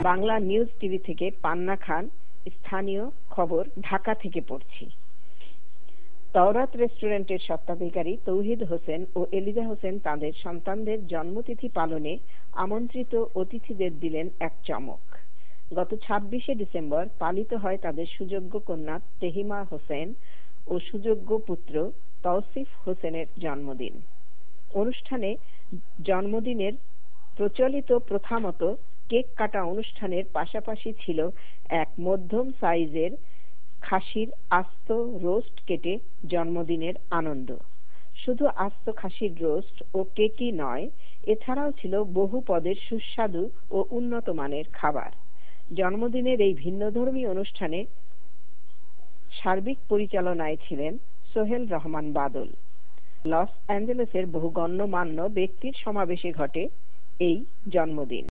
Bangla news TV থেকে পান্না খান, স্থানীয় খবর ঢাকা থেকে পড়ছি। তাওরাত রেস্টুরেন্টের স্বত্বাধিকারী তৌহিদ হোসেন ও এলিজা হোসেন তাদের সন্তানদের জন্মতিথি পালনে আমন্ত্রিত অতিথিদের দিলেন এক চমক। গত 26শে ডিসেম্বর পালিত হয় তাদের সুযোগ্য কন্যা তেহিমা হোসেন ও সুযোগ্য পুত্র তৌসিফ হোসেনের জন্মদিন। অনুষ্ঠানে জন্মদিনের প্রচলিত প্রথা মতো কেক কাটা অনুষ্ঠানের পাশাপাশি ছিল এক মধ্যম সাইজের খাসির আস্ত রোস্ট কেটে জন্মদিনের আনন্দ। শুধু আস্ত খাসির রোস্ট ও কেকই নয়, এছাড়াও ছিল বহু পদের সুস্বাদু ও উন্নত মানের খাবার। জন্মদিনের এই ভিন্নধর্মী অনুষ্ঠানে সার্বিক পরিচালনায় ছিলেন সোহেল রহমান বাদল। লস অ্যাঞ্জেলেসের বহু গণ্যমান্য ব্যক্তির সমাবেশে ঘটে এই জন্মদিন।